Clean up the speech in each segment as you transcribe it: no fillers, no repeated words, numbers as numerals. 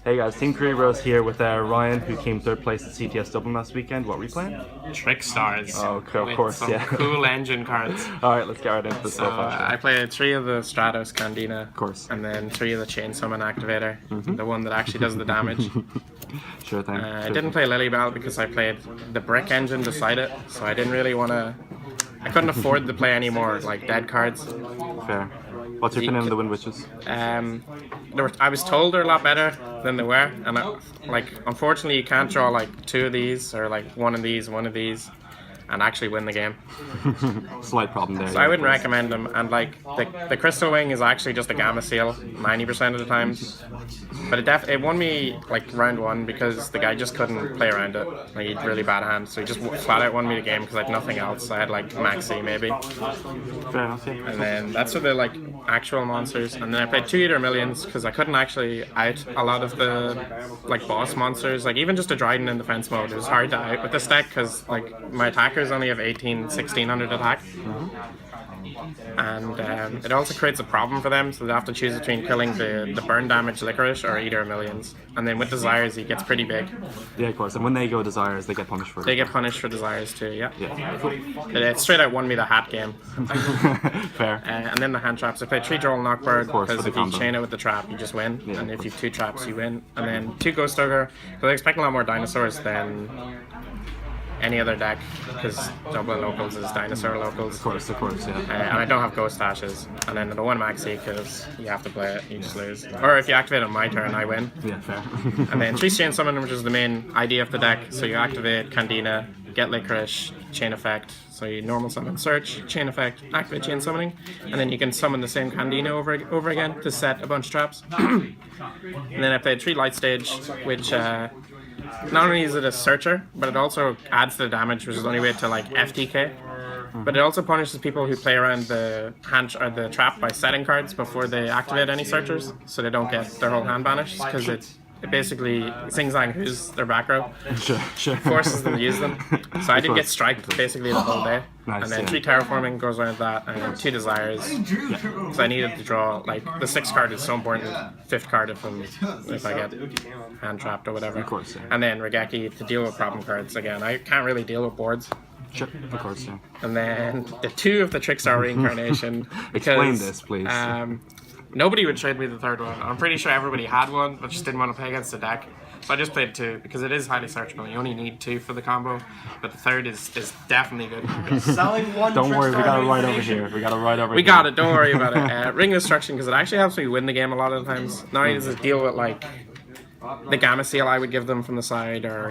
Hey guys, Team Kuribrohs here with Ryan, who came third place at CTS Dublin last weekend. What were you playing? Trickstars. Oh, of with course, some yeah. cool engine cards. Alright, let's get right into this So stuff, actually. I played 3 of the Stratos Candina, Of course. and then 3 of the Chain Summon Activator, the one that actually does the damage. Sure thing. I didn't play Lily Bell because I played the brick engine beside it, so I didn't really want to. I couldn't afford to play any more like dead cards. Fair. What's your opinion of the Wind Witches? I was told they're a lot better than they were, and unfortunately you can't draw like 2 of these or like one of these, and actually win the game. Slight problem there. So I wouldn't recommend them, and like the Crystal Wing is actually just a Gamma Seal 90% of the times. But it won me like round 1 because the guy just couldn't play around it. Like he had really bad hands, so he just flat out won me the game because I had nothing else. I had like Maxi maybe. Fair enough, yeah. And then that's for the like actual monsters. And then I played 2 Eater Millions because I couldn't actually out a lot of the like boss monsters. Like even just a Dryden in defense mode, it was hard to out with this deck because like my attackers only have 1600 attack. And it also creates a problem for them, so they have to choose between killing the burn damage Licorice or Eater Millions. And then with Desires, he gets pretty big. Yeah, of course. And when they go Desires, they get punished for it. They get punished for Desires too, yeah. Yeah. It straight out won me the hat game. Fair. And then the hand traps. I played 3 Droll Knockbird because if you combo. chain it with the trap, you just win. Yeah, and if you have 2 traps, you win. And then 2 Ghost Ogre, because I expect a lot more dinosaurs than any other deck, because Dublin Locals is Dinosaur Locals. Of course, yeah. And I don't have Ghost Dashes. And then the 1 Maxi, because you have to play it, you just lose. Or if you activate on my turn, I win. Yeah, fair. And then 3 Chain Summon, which is the main idea of the deck. So you activate Candina, get Licorice, Chain Effect. So you normal summon Search, Chain Effect, activate Chain Summoning, and then you can summon the same Candina over again to set a bunch of traps. And then I played 3 Light Stage, which not only is it a searcher, but it also adds to the damage, which is the only way to like FTK. But it also punishes people who play around the hand or the trap by setting cards before they activate any searchers, so they don't get their whole hand banished, because it basically Sing Sang who's their back row. Sure. Forces them to use them. So I did get striked basically the whole day. Nice, and then yeah. 3 Terraforming goes around that, and then 2 Desires. So I needed to draw, like, the 6th card is so important, 5th card if I get hand trapped or whatever. Of course, yeah. And then Regeki to deal with problem cards again. I can't really deal with boards. Sure, of course, yeah. And then the 2 of the Trickstar Reincarnation. Explain this, please. Nobody would trade me the 3rd one. I'm pretty sure everybody had one, but just didn't want to play against the deck. So I just played 2 because it is highly searchable. You only need 2 for the combo, but the 3rd is definitely good. Selling one. Don't worry, we got it right over here. We got it. Don't worry about it. Ring Destruction, because it actually helps me win the game a lot of the times. Not only does it deal with like the Gamma Seal I would give them from the side, or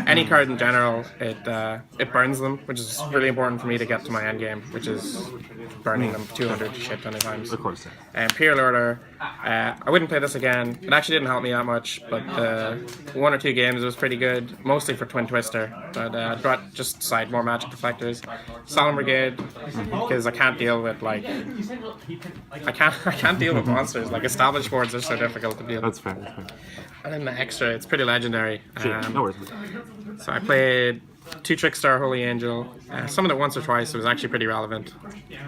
any card in general, it burns them, which is really important for me to get to my end game, which is burning them 200 shit ton of times. Of course, yeah. And Imperial Order, I wouldn't play this again. It actually didn't help me that much, but 1 or 2 games it was pretty good, mostly for Twin Twister. But I brought just side more magic deflectors. Solemn Brigade, because I can't deal with like I can't deal with monsters. Like established boards are so difficult to deal with. That's fair. And then the extra, it's pretty legendary. No worries. So I played 2 Trickstar Holy Angel. Summoned it once or twice, so it was actually pretty relevant.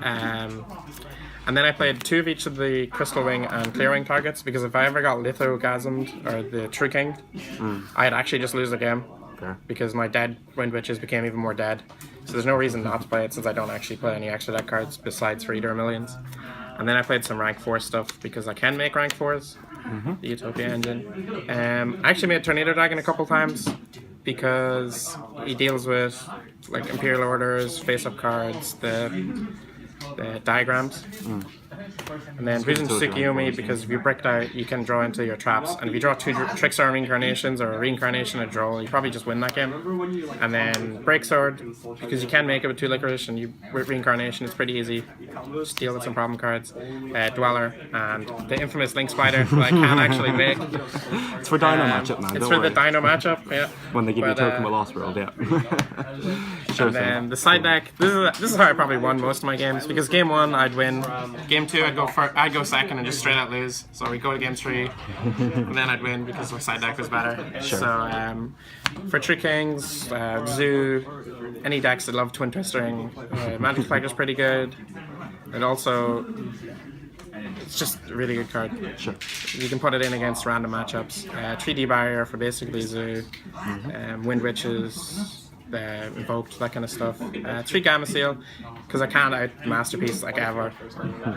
And then I played 2 of each of the Crystal Wing and Clear Wing targets, because if I ever got Lithogasmed or the True King, I'd actually just lose the game. Fair. Because my dead Wind Witches became even more dead. So there's no reason not to play it, since I don't actually play any extra deck cards besides for Eater Millions. And then I played some rank 4 stuff because I can make rank 4s. The Utopia engine. I actually made Tornado Dragon a couple times because he deals with like Imperial Orders, face-up cards, the diagrams. And then Vision Tsukiyomi, because if you bricked out, you can draw into your traps. And if you draw 2 Trickstar Reincarnations or a Reincarnation and draw, you probably just win that game. And then Break Sword, because you can make it with 2 Licorice, and you with Reincarnation, it's pretty easy. Just deal with some problem cards. Dweller, and the infamous Link Spider that I can actually make. It's for Dino matchup, man. It's Don't for worry. the Dino matchup, yeah. When they give you a token with Lost World, yeah. Sure And then the side deck, this is how I probably won most of my games, because game 1 I'd win, game 2 I'd go second and just straight out lose. So we go to game 3, and then I'd win because my side deck was better. Sure. So for True Kings, Zoo, any decks that love Twin Twistering, Magic Deflector's pretty good. It also it's just a really good card. Sure. You can put it in against random matchups. 3D barrier for basically Zoo, Wind Witches, Invoked, that kind of stuff. 3 Gamma Seal, because I can't out Masterpiece like ever.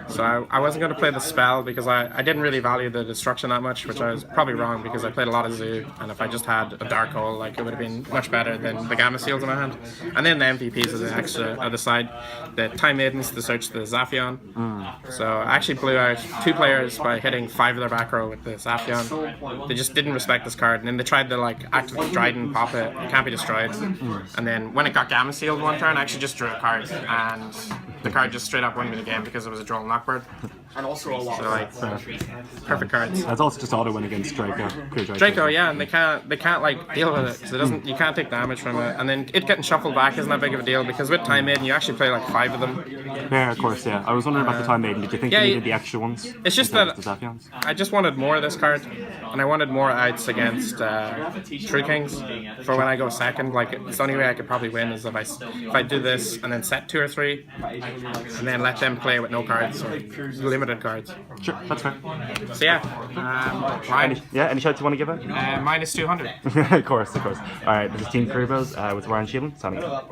So I wasn't going to play the spell because I didn't really value the destruction that much, which I was probably wrong because I played a lot of Zoo, and if I just had a Dark Hole, like it would have been much better than the Gamma Seals in my hand. And then the MVPs as an extra on the side, the Time Maidens to search the Zaphion. So I actually blew out 2 players by hitting 5 of their back row with the Zaphion. They just didn't respect this card, and then they tried to like activate Dryden, pop it, it can't be destroyed. And then when it got Gamma Sealed one turn, I actually just drew a card, and the card just straight up won me the game because it was a Droll Knockbird. And also a lot. So like, perfect cards. That's also just auto win against Draco. Draco, yeah, and they can't like deal with it because it doesn't. You can't take damage from it, and then it getting shuffled back isn't that big of a deal because with Time Maiden you actually play like 5 of them. Yeah, of course, yeah. I was wondering about the Time Maiden. Did you think you needed the extra ones? It's just instead that of the Zaphions? I just wanted more of this card, and I wanted more outs against True Kings for when I go second. Like it's the only way I could probably win is if I do this and then set 2 or 3, and then let them play with no cards or limited cards. Sure, that's fair. So yeah, Ryan. Any shouts you want to give it? Minus 200. Of course. Alright, this is Team Kuribrohs with Ryan Sheelan, signing off.